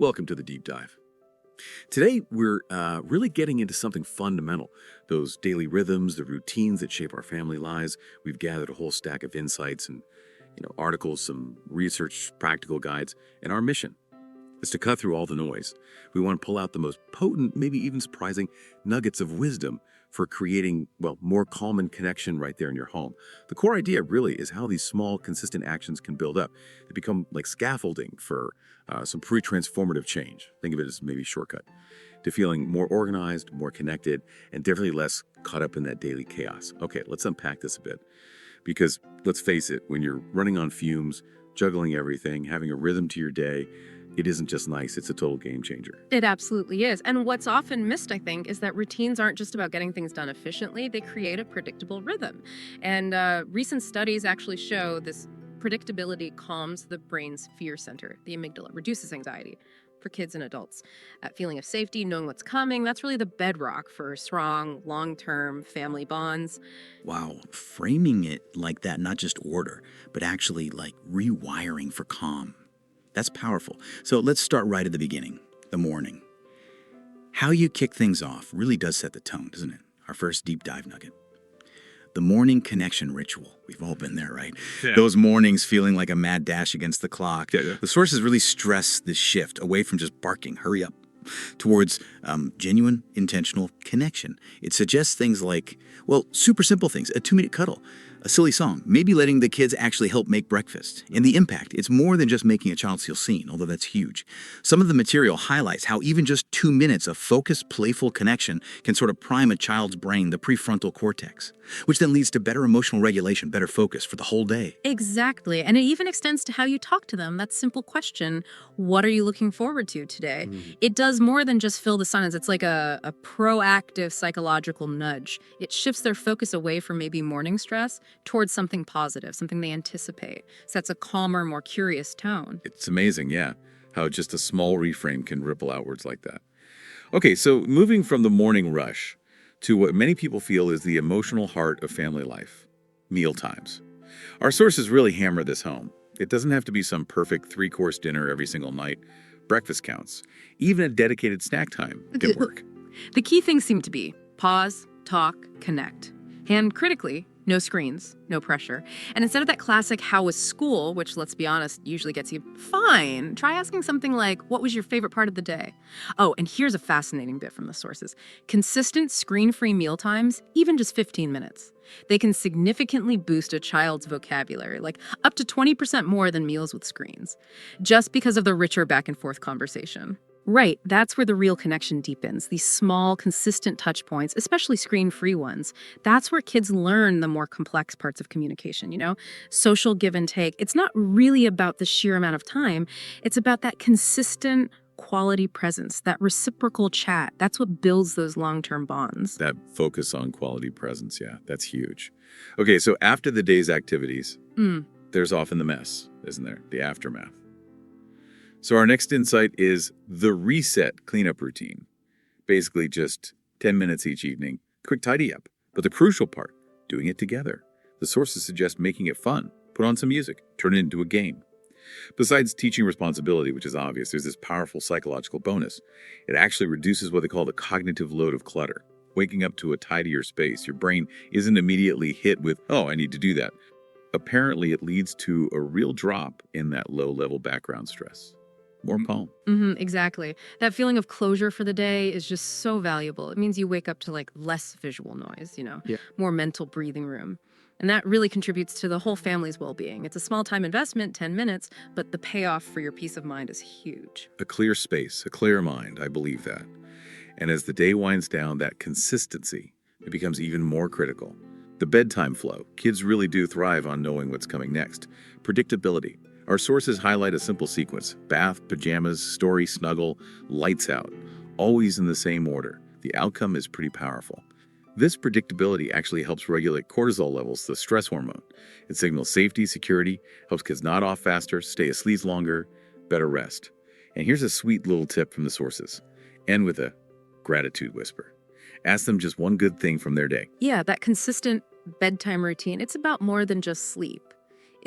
Welcome to the deep dive. Today, we're really getting into something fundamental, those daily rhythms, the routines that shape our family lives. We've gathered a whole stack of insights and articles, some research, practical guides, and our mission is to cut through all the noise. We want to pull out the most potent, maybe even surprising nuggets of wisdom for creating, well, more calm and connection right there in your home. The core idea really is how these small, consistent actions can build up. They become like scaffolding for some pretty transformative change. Think of it as maybe a shortcut to feeling more organized, more connected, and definitely less caught up in that daily chaos. Okay, let's unpack this a bit. Because let's face it, when you're running on fumes, juggling everything, having a rhythm to your day, it isn't just nice, it's a total game changer. It absolutely is. And what's often missed, I think, is that routines aren't just about getting things done efficiently, they create a predictable rhythm. And recent studies actually show this predictability calms the brain's fear center, the amygdala, reduces anxiety for kids and adults. That feeling of safety, knowing what's coming, that's really the bedrock for strong, long-term family bonds. Wow, framing it like that, not just order, but actually like rewiring for calm. That's powerful. So let's start right at the beginning, the morning. How you kick things off really does set the tone, doesn't it? Our first deep dive nugget. The morning connection ritual. We've all been there, right? Yeah. Those mornings feeling like a mad dash against the clock. Yeah. The sources really stress this shift away from just barking, hurry up, towards genuine, intentional connection. It suggests things like, well, super simple things, a 2-minute cuddle, a silly song, maybe letting the kids actually help make breakfast. And the impact, it's more than just making a child feel seen, although that's huge. Some of the material highlights how even just 2 minutes of focused, playful connection can sort of prime a child's brain, the prefrontal cortex, which then leads to better emotional regulation, better focus for the whole day. Exactly. And it even extends to how you talk to them. That simple question, what are you looking forward to today? It does more than just fill the silence. It's like a proactive psychological nudge. It shifts their focus away from maybe morning stress towards something positive, something they anticipate. Sets a calmer, more curious tone. It's amazing, yeah, how just a small reframe can ripple outwards like that. Okay, so moving from the morning rush to what many people feel is the emotional heart of family life, meal times. Our sources really hammer this home. It doesn't have to be some perfect 3-course dinner every single night. Breakfast counts. Even a dedicated snack time can work. The key things seem to be pause, talk, connect. And critically, no screens, no pressure. And instead of that classic how was school, which let's be honest, usually gets you fine, try asking something like, what was your favorite part of the day? Oh, and here's a fascinating bit from the sources. Consistent screen-free meal times, even just 15 minutes. They can significantly boost a child's vocabulary, like up to 20% more than meals with screens, just because of the richer back and forth conversation. Right, that's where the real connection deepens. These small, consistent touch points, especially screen-free ones, that's where kids learn the more complex parts of communication, Social give and take. It's not really about the sheer amount of time. It's about that consistent quality presence, that reciprocal chat. That's what builds those long-term bonds. That focus on quality presence, yeah, that's huge. Okay, so after the day's activities, there's often the mess, isn't there? The aftermath. So our next insight is the reset cleanup routine. Basically just 10 minutes each evening, quick tidy up. But the crucial part, doing it together. The sources suggest making it fun. Put on some music, turn it into a game. Besides teaching responsibility, which is obvious, there's this powerful psychological bonus. It actually reduces what they call the cognitive load of clutter. Waking up to a tidier space, your brain isn't immediately hit with, oh, I need to do that. Apparently, it leads to a real drop in that low-level background stress. More calm. Exactly. That feeling of closure for the day is just so valuable. It means you wake up to like less visual noise, more mental breathing room. And that really contributes to the whole family's well-being. It's a small time investment, 10 minutes, but the payoff for your peace of mind is huge. A clear space, a clear mind, I believe that. And as the day winds down, that consistency, it becomes even more critical. The bedtime flow, kids really do thrive on knowing what's coming next. Predictability. Our sources highlight a simple sequence: bath, pajamas, story, snuggle, lights out, always in the same order. The outcome is pretty powerful. This predictability actually helps regulate cortisol levels, the stress hormone. It signals safety, security, helps kids nod off faster, stay asleep longer, better rest. And here's a sweet little tip from the sources. End with a gratitude whisper. Ask them just one good thing from their day. Yeah, that consistent bedtime routine, it's about more than just sleep.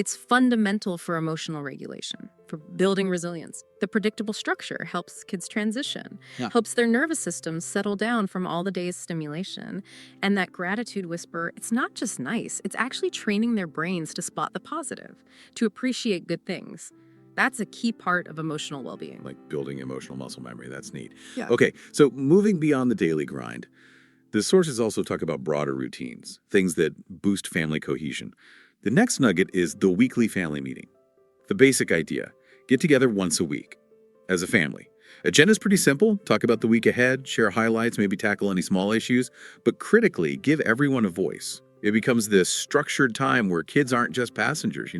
It's fundamental for emotional regulation, for building resilience. The predictable structure helps kids transition, Yeah. helps their nervous systems settle down from all the day's stimulation. And that gratitude whisper, it's not just nice, it's actually training their brains to spot the positive, to appreciate good things. That's a key part of emotional well-being. Like building emotional muscle memory. That's neat. Yeah. Okay, so moving beyond the daily grind, the sources also talk about broader routines, things that boost family cohesion. The next nugget is the weekly family meeting. The basic idea, get together once a week as a family. Agenda's pretty simple. Talk about the week ahead, share highlights, maybe tackle any small issues, but critically, give everyone a voice. It becomes this structured time where kids aren't just passengers,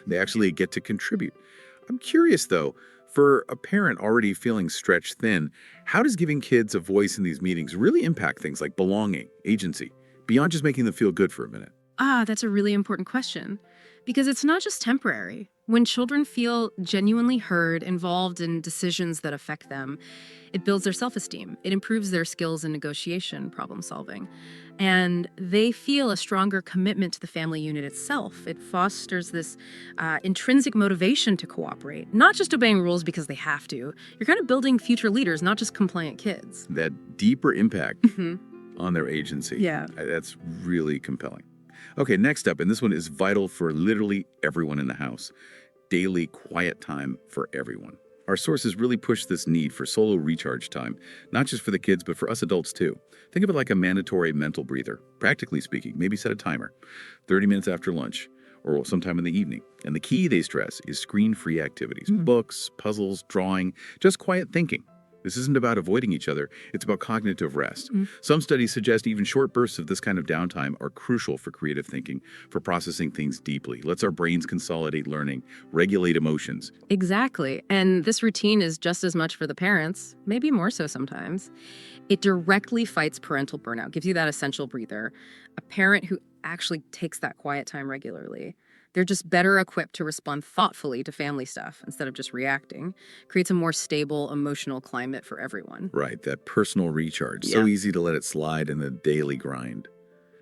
They actually get to contribute. I'm curious, though, for a parent already feeling stretched thin, how does giving kids a voice in these meetings really impact things like belonging, agency, beyond just making them feel good for a minute? That's a really important question because it's not just temporary. When children feel genuinely heard, involved in decisions that affect them, it builds their self-esteem. It improves their skills in negotiation, problem solving, and they feel a stronger commitment to the family unit itself. It fosters this intrinsic motivation to cooperate, not just obeying rules because they have to. You're kind of building future leaders, not just compliant kids. That deeper impact Mhm. on their agency. Yeah. That's really compelling. Okay, next up, and this one is vital for literally everyone in the house. Daily quiet time for everyone. Our sources really push this need for solo recharge time, not just for the kids, but for us adults too. Think of it like a mandatory mental breather. Practically speaking, maybe set a timer, 30 minutes after lunch, or sometime in the evening. And the key, they stress, is screen-free activities. Books, puzzles, drawing, just quiet thinking. This isn't about avoiding each other, it's about cognitive rest. Some studies suggest even short bursts of this kind of downtime are crucial for creative thinking, for processing things deeply. Lets our brains consolidate learning, regulate emotions. Exactly. And this routine is just as much for the parents, maybe more so sometimes. It directly fights parental burnout, gives you that essential breather. A parent who actually takes that quiet time regularly, they're just better equipped to respond thoughtfully to family stuff instead of just reacting. Creates a more stable emotional climate for everyone. Right, that personal recharge. So Yeah. easy to let it slide in the daily grind.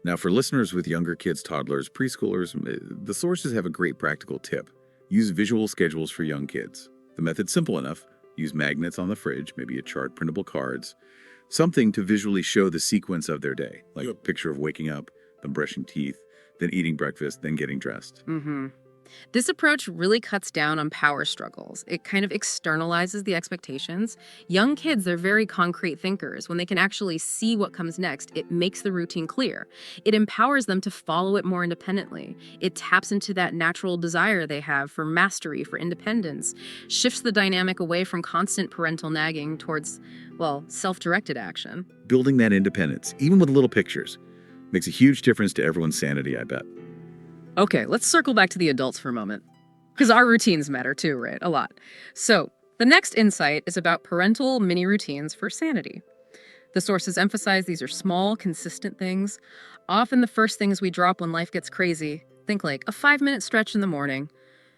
Now, for listeners with younger kids, toddlers, preschoolers, the sources have a great practical tip. Use visual schedules for young kids. The method's simple enough. Use magnets on the fridge, maybe a chart, printable cards. Something to visually show the sequence of their day, like a picture of waking up, then brushing teeth, then eating breakfast, then getting dressed. This approach really cuts down on power struggles. It kind of externalizes the expectations. Young kids, they're very concrete thinkers. When they can actually see what comes next, it makes the routine clear. It empowers them to follow it more independently. It taps into that natural desire they have for mastery, for independence, shifts the dynamic away from constant parental nagging towards, well, self-directed action. Building that independence, even with little pictures, makes a huge difference to everyone's sanity, I bet. Okay, let's circle back to the adults for a moment. Because our routines matter too, right? A lot. So, the next insight is about parental mini routines for sanity. The sources emphasize these are small, consistent things, often the first things we drop when life gets crazy. Think like a 5-minute stretch in the morning,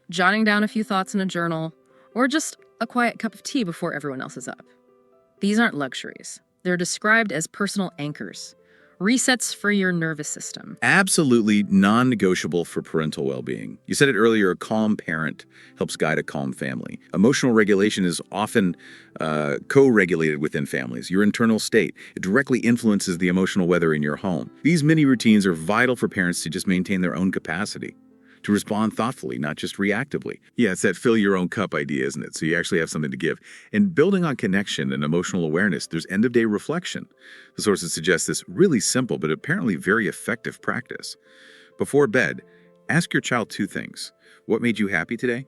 jotting down a few thoughts in a journal, or just a quiet cup of tea before everyone else is up. These aren't luxuries. They're described as personal anchors, resets for your nervous system. Absolutely non-negotiable for parental well-being. You said it earlier, a calm parent helps guide a calm family. Emotional regulation is often co-regulated within families. Your internal state, it directly influences the emotional weather in your home. These mini routines are vital for parents to just maintain their own capacity, to respond thoughtfully, not just reactively. Yeah, it's that fill your own cup idea, isn't it? So you actually have something to give. And building on connection and emotional awareness, there's end-of-day reflection. The sources suggest this really simple but apparently very effective practice. Before bed, ask your child 2 things. What made you happy today?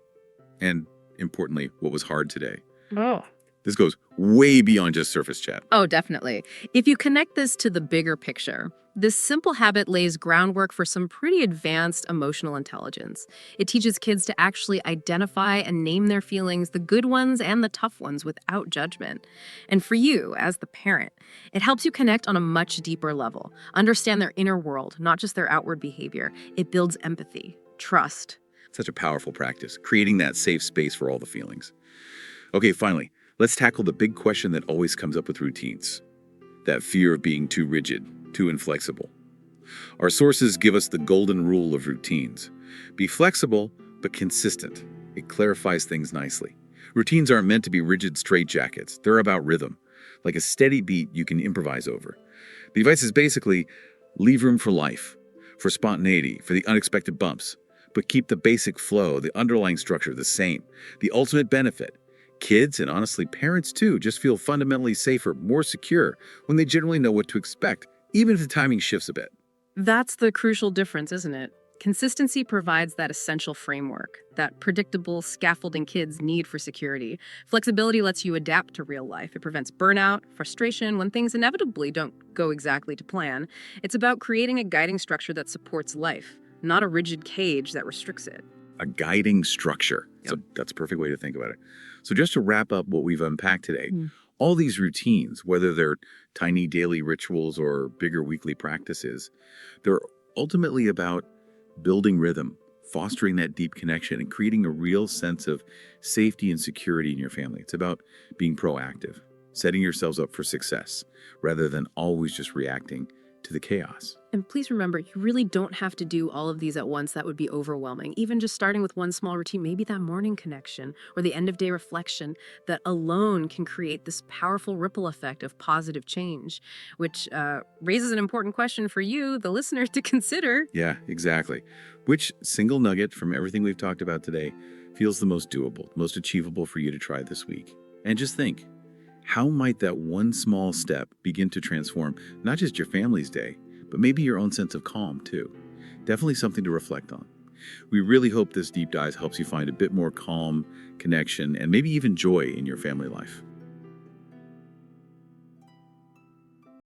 And importantly, what was hard today? Oh. This goes way beyond just surface chat. Oh, definitely. If you connect this to the bigger picture, this simple habit lays groundwork for some pretty advanced emotional intelligence. It teaches kids to actually identify and name their feelings, the good ones and the tough ones, without judgment. And for you, as the parent, it helps you connect on a much deeper level, understand their inner world, not just their outward behavior. It builds empathy, trust. Such a powerful practice, creating that safe space for all the feelings. Okay, finally, let's tackle the big question that always comes up with routines. That fear of being too rigid, too inflexible. Our sources give us the golden rule of routines. Be flexible, but consistent. It clarifies things nicely. Routines aren't meant to be rigid straitjackets. They're about rhythm, like a steady beat you can improvise over. The advice is basically leave room for life, for spontaneity, for the unexpected bumps, but keep the basic flow, the underlying structure the same. The ultimate benefit: kids, and honestly parents too, just feel fundamentally safer, more secure when they generally know what to expect, even if the timing shifts a bit. That's the crucial difference, isn't it? Consistency provides that essential framework, that predictable scaffolding kids need for security. Flexibility lets you adapt to real life. It prevents burnout, frustration when things inevitably don't go exactly to plan. It's about creating a guiding structure that supports life, not a rigid cage that restricts it. A guiding structure. Yep. So that's a perfect way to think about it. So just to wrap up what we've unpacked today, Mm. all these routines, whether they're tiny daily rituals or bigger weekly practices, they're ultimately about building rhythm, fostering that deep connection, and creating a real sense of safety and security in your family. It's about being proactive, setting yourselves up for success, rather than always just reacting to the chaos. And please remember, you really don't have to do all of these at once. That would be overwhelming. Even just starting with one small routine, maybe that morning connection or the end of day reflection, that alone can create this powerful ripple effect of positive change, which raises an important question for you, the listener, to consider. Yeah, exactly. Which single nugget from everything we've talked about today feels the most doable, most achievable for you to try this week? And just think, how might that one small step begin to transform not just your family's day, but maybe your own sense of calm too? Definitely something to reflect on. We really hope this deep dive helps you find a bit more calm, connection, and maybe even joy in your family life.